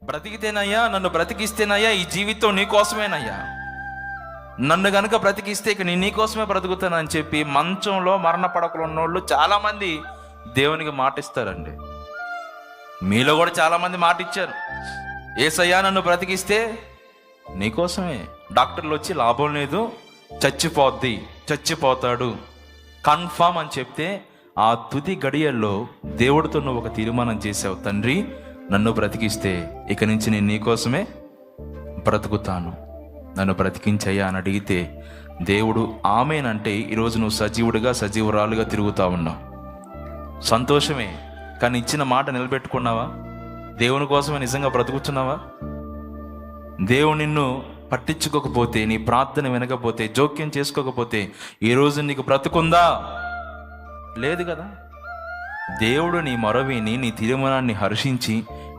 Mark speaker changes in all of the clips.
Speaker 1: బ్రతికితేనయ్యా, నన్ను బ్రతికిస్తేనయ్యా ఈ జీవితం నీ కోసమేనయ్యా, నన్ను గనుక బ్రతికిస్తే ఇక నీ కోసమే బ్రతుకుతానని చెప్పి మంచంలో మరణ పడకలు ఉన్నోళ్ళు చాలామంది దేవునికి మాట ఇస్తారండి. మీలో కూడా చాలామంది మాట ఇచ్చారు, యేసయ్యా నన్ను బ్రతికిస్తే నీకోసమే, డాక్టర్లు వచ్చి లాభం లేదు, చచ్చిపోతాడు కన్ఫామ్ అని చెప్తే ఆ తుది గడియల్లో దేవుడితో నువ్వు ఒక తీర్మానం చేసావు, తండ్రి నన్ను బ్రతికిస్తే ఇక నుంచి నేను నీకోసమే బ్రతుకుతాను, నన్ను బ్రతికించయ్యా అని అడిగితే దేవుడు ఆమేనంటే ఈరోజు నువ్వు సజీవుడిగా సజీవురాలుగా తిరుగుతా ఉన్నావు. సంతోషమే, కానీ ఇచ్చిన మాట నిలబెట్టుకున్నావా? దేవుని కోసమే నిజంగా బ్రతుకుతున్నావా? దేవుడు నిన్ను పట్టించుకోకపోతే, నీ ప్రార్థన వినకపోతే, జోక్యం చేసుకోకపోతే ఈరోజు నీకు బ్రతుకుందా? లేదు కదా. దేవుడు నీ మొరవిని, నీ తీర్మానాన్ని హర్షించి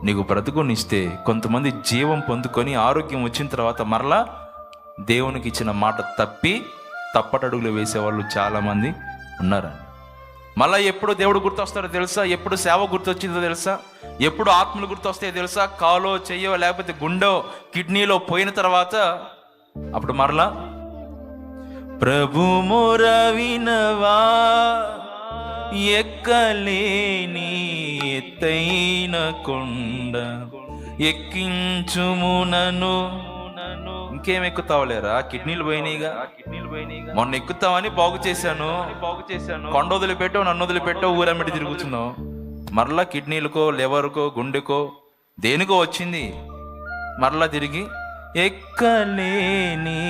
Speaker 1: నీకు బ్రతుకునిస్తే కొంతమంది జీవం పొందుకొని ఆరోగ్యం వచ్చిన తర్వాత మరలా దేవునికి ఇచ్చిన మాట తప్పటడుగులు వేసేవాళ్ళు చాలామంది ఉన్నారు. మళ్ళీ ఎప్పుడు దేవుడు గుర్తొస్తాడో తెలుసా? ఎప్పుడు సేవ గుర్తొచ్చిందో తెలుసా? ఎప్పుడు ఆత్మలు గుర్తొస్తాయో తెలుసా? కాలో చెయ్యో లేకపోతే గుండెో కిడ్నీలో పోయిన తర్వాత అప్పుడు మరలా ప్రభు మొర వినవా, ఎక్కలేని ఎత్తైన కొండ ఎక్కించుము నన్ను. ఇంకేం ఎక్కుతావులేరా, కిడ్నీలు పోయినాయిగా, మొన్న ఎక్కుతావని బాగు చేశాను, కొండ వదిలిపెట్టావు, నన్ను వదిలిపెట్టావు, ఊరమ్మిడి తిరుగుతున్నావు. మరలా కిడ్నీలకో లివర్కో గుండెకో దేనికో వచ్చింది, మరలా తిరిగి ఎక్కలేని.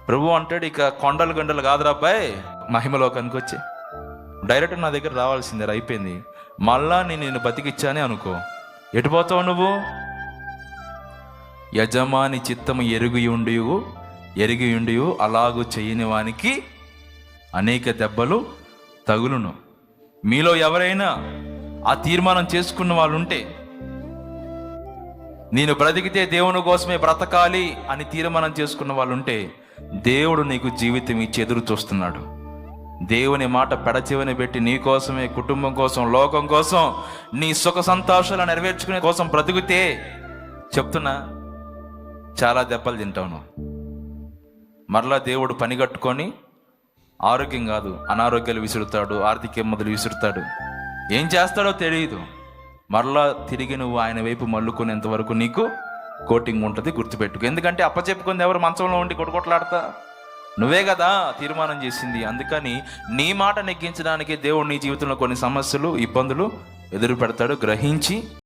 Speaker 1: ప్రభు అంటాడు, ఇక కొండలు గంటలు కాదురా అబ్బాయి, మహిమలోకానికి వచ్చి డైరెక్ట్ నా దగ్గర రావాల్సిందే, అయిపోయింది. మళ్ళా నేను బతికిచ్చానే అనుకో, ఎటుపోతావు నువ్వు? యజమాని చిత్తము ఎరిగి ఉండి అలాగూ చేయని వానికి అనేక దెబ్బలు తగులును. మీలో ఎవరైనా ఆ తీర్మానం చేసుకున్న వాళ్ళు ఉంటే, నేను బ్రతికితే దేవుని కోసమే బ్రతకాలి అని తీర్మానం చేసుకున్న వాళ్ళు ఉంటే, దేవుడు నీకు జీవితం ఇచ్చి ఎదురు చూస్తున్నాడు. దేవుని మాట పెడచెవిని పెట్టి నీ కోసమే, కుటుంబం కోసం, లోకం కోసం, నీ సుఖ సంతోషాలు నెరవేర్చుకునే కోసం బ్రతికితే చెప్తున్నా చాలా దెబ్బలు తింటావు నువ్వు. మరలా దేవుడు పని కట్టుకొని ఆరోగ్యం కాదు అనారోగ్యాలు విసురుతాడు, ఆర్థిక ఇబ్బందులు విసురుతాడు, ఏం చేస్తాడో తెలియదు. మరలా తిరిగి నువ్వు ఆయన వైపు మల్లుకునేంత వరకు నీకు కోటింగ్ ఉంటుంది, గుర్తుపెట్టుకు. ఎందుకంటే అప్పచెప్పుకుంది ఎవరు? మంచంలో ఉండి కొట్టుకొట్లాడతా నువ్వే కదా తీర్మానం చేసింది. అందుకని నీ మాట నెగ్గించడానికి దేవుడు నీ జీవితంలో కొన్ని సమస్యలు, ఇబ్బందులు ఎదురు పెడతాడు. గ్రహించి